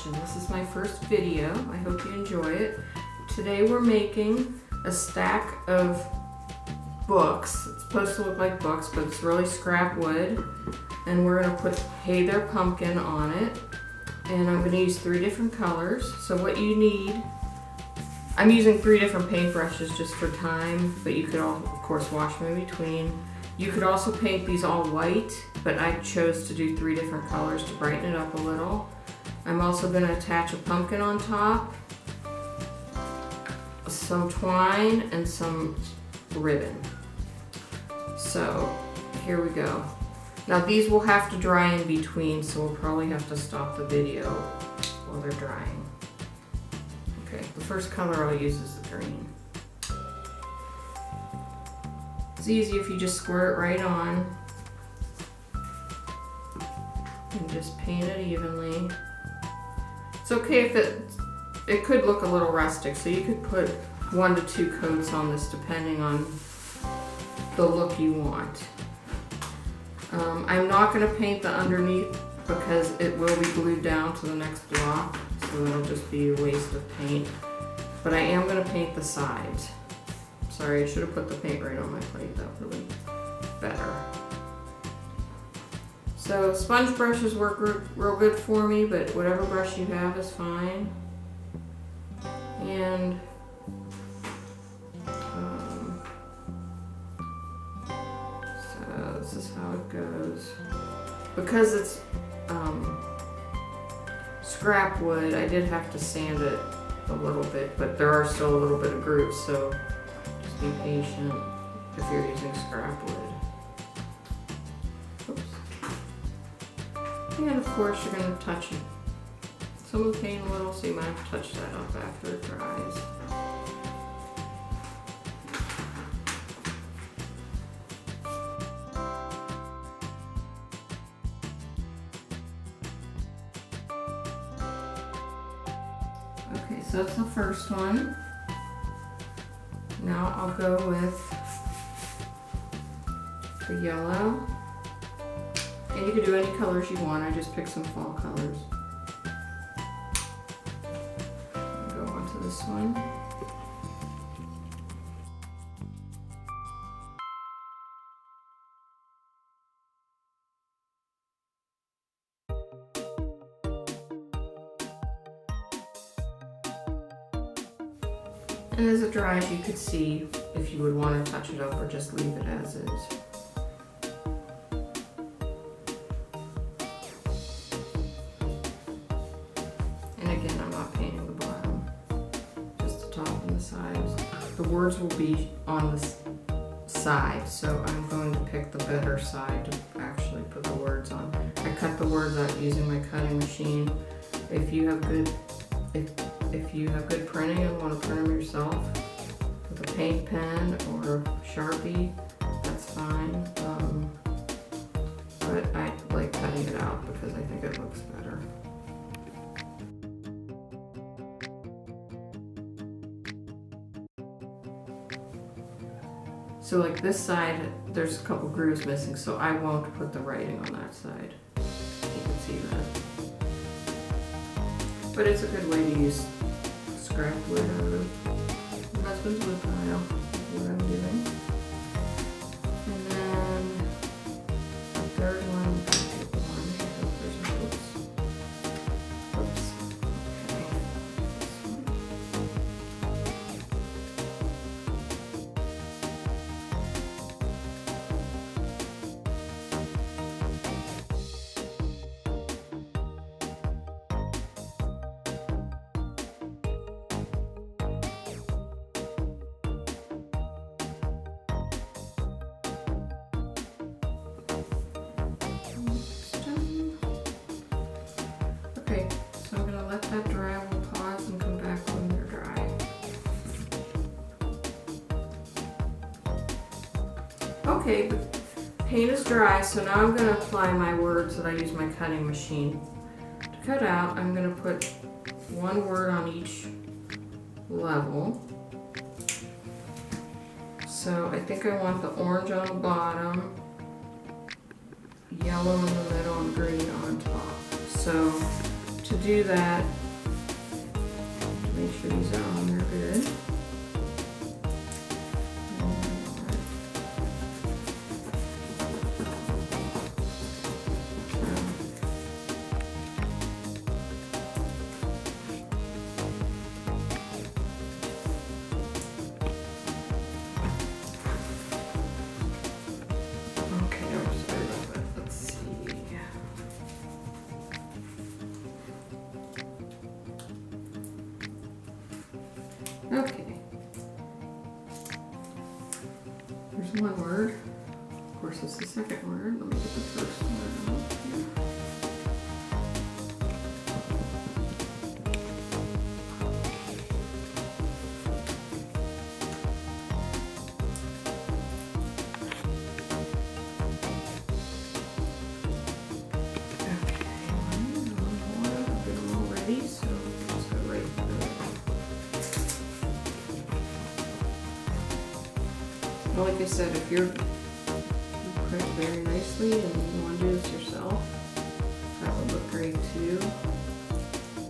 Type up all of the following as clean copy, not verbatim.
Fashion. This is my first video. I hope you enjoy it. Today we're making a stack of books. It's supposed to look like books, but it's really scrap wood. And we're going to put Hey There Pumpkin on it. And I'm going to use 3 different colors. So what you need, I'm using 3 different paintbrushes just for time, but you could all, of course, wash them in between. You could also paint these all white, but I chose to do 3 different colors to brighten it up a little. I'm also going to attach a pumpkin on top, some twine, and some ribbon. So here we go. Now these will have to dry in between, so we'll probably have to stop the video while they're drying. Okay, the first color I'll use is the green. It's easy if you just squirt it right on and just paint it evenly. It's okay if it could look a little rustic, so you could put 1 to 2 coats on this depending on the look you want. I'm not going to paint the underneath because it will be glued down to the next block, so it'll just be a waste of paint. But I am going to paint the sides. Sorry, I should have put the paint right on my plate. That would have been better. So sponge brushes work real good for me, but whatever brush you have is fine. And so this is how it goes. Because it's scrap wood, I did have to sand it a little bit, but there are still a little bit of grooves, so just be patient if you're using scrap wood. Oops. And of course you're going to touch some of the paint a little, so you might have to touch that up after it dries. Okay, so that's the first one. Now I'll go with the yellow. And you can do any colors you want. I just picked some fall colors. I'll go on to this one. And as it dries, you could see if you would want to touch it up or just leave it as is. And again, I'm not painting the bottom, just the top and the sides. The words will be on the side, so I'm going to pick the better side to actually put the words on. I cut the words out using my cutting machine. If you have good printing and want to print them yourself with a paint pen or Sharpie, that's fine. But I like cutting it out because I think it looks better. So like this side, there's a couple grooves missing, so I won't put the writing on that side. You can see that. But it's a good way to use scrap wood out of my husband's wood pile, what I'm doing. And then the third one, pick one. Oops. Okay. Okay, so I'm going to let that dry. We'll pause and come back when they're dry. Okay, the paint is dry, so now I'm going to apply my words that I use my cutting machine to cut out. I'm going to put 1 word on each level. So I think I want the orange on the bottom, yellow in the middle, and green on top. So to to do that, make sure these are on there good. Okay. There's one word. Of course, it's the second word. Let me get the first word out here. Well, like I said, if you print very nicely and you want to do this yourself, that would look great too.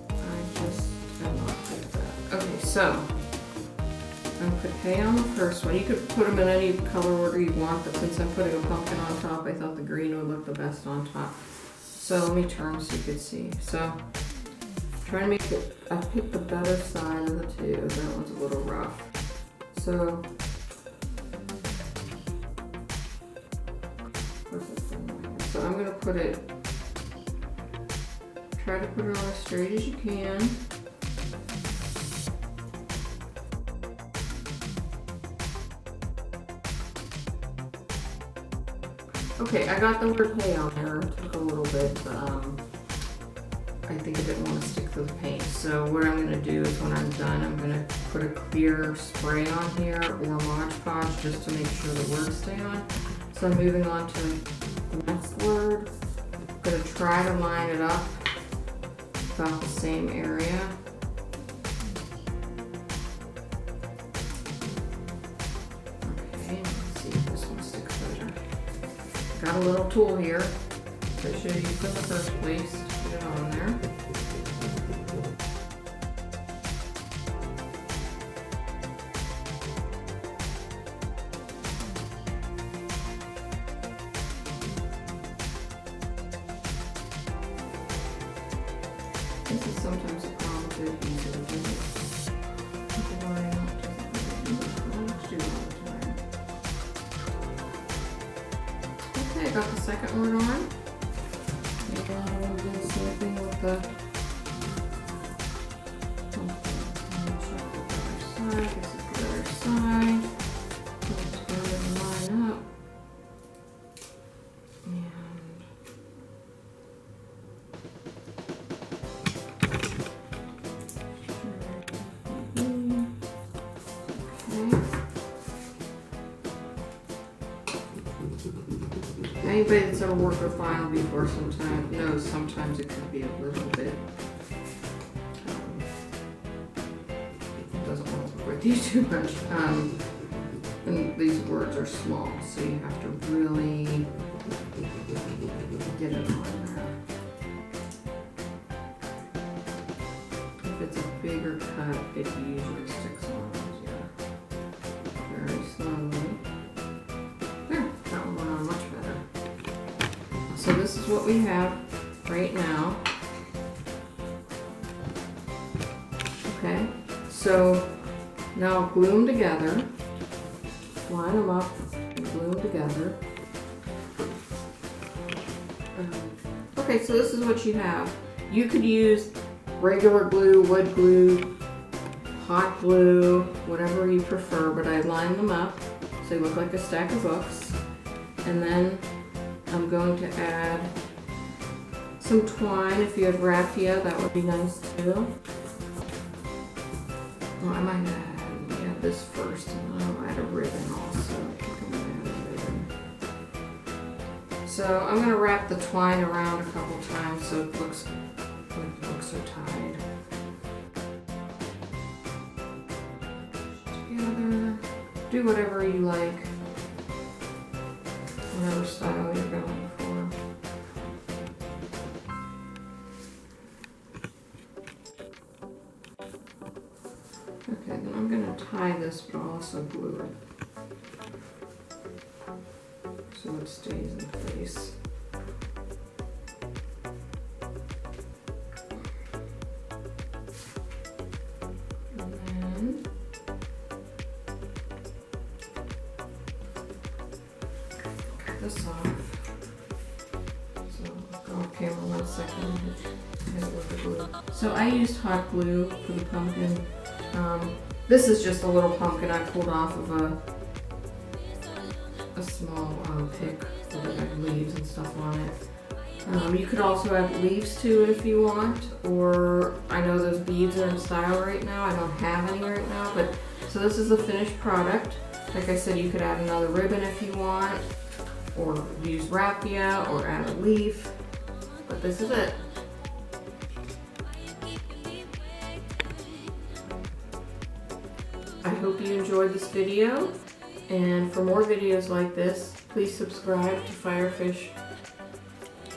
I just am not good at that. Okay, so I'm going to put hay on the first one. You could put them in any color order you want, but since I'm putting a pumpkin on top, I thought the green would look the best on top. So let me turn so you can see. So try to make it, I picked the better side of the two. That one's a little rough. So I'm going to put it, try to put it on as straight as you can. Okay, I got the word hay on there. It took a little bit, but I think I didn't want to stick to the paint. So what I'm going to do is when I'm done, I'm going to put a clear spray on here or Mod Podge just to make sure the words stay on. So I'm moving on to the next word. I'm going to try to line it up about the same area. Okay, let's see if this one sticks better. Got a little tool here that I should have used in the first place to put it on there. This is sometimes a problem with it easier, isn't it? Okay, I got the second word on. And I'm going to do the same thing with the other side. This is the other side. Let's go and line up. Anybody that's ever worked with vinyl before sometimes knows sometimes it can be a little bit, it doesn't want to work with you too much. And these words are small, so you have to really get it on there. If it's a bigger cut, it usually sticks on easier. Very slowly. There, that one went on much better. So this is what we have right now. Okay, so now glue them together, line them up, and glue them together. Okay, so this is what you have. You could use regular glue, wood glue, hot glue, whatever you prefer, but I lined them up so they look like a stack of books. And then I'm going to add some twine. If you have raffia, that would be nice too. Well, I might add this first, and then I'll add a ribbon also. I think I'm going to add a ribbon. So I'm going to wrap the twine around a couple times so it looks like the books are tied together. Do whatever you like. Whatever style you're going for. tie this, but I'll also glue it so it stays in place. And then cut this off. So I'll go off camera 1 second and hit it with the glue. So I used hot glue for the pumpkin. This is just a little pumpkin I pulled off of a small pick that had leaves and stuff on it. You could also add leaves to it if you want, or I know those beads are in style right now. I don't have any right now, but so this is the finished product. Like I said, you could add another ribbon if you want, or use raffia, or add a leaf, but this is it. I hope you enjoyed this video, and for more videos like this, please subscribe to FireFish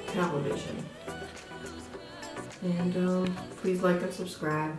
Television. And please like and subscribe.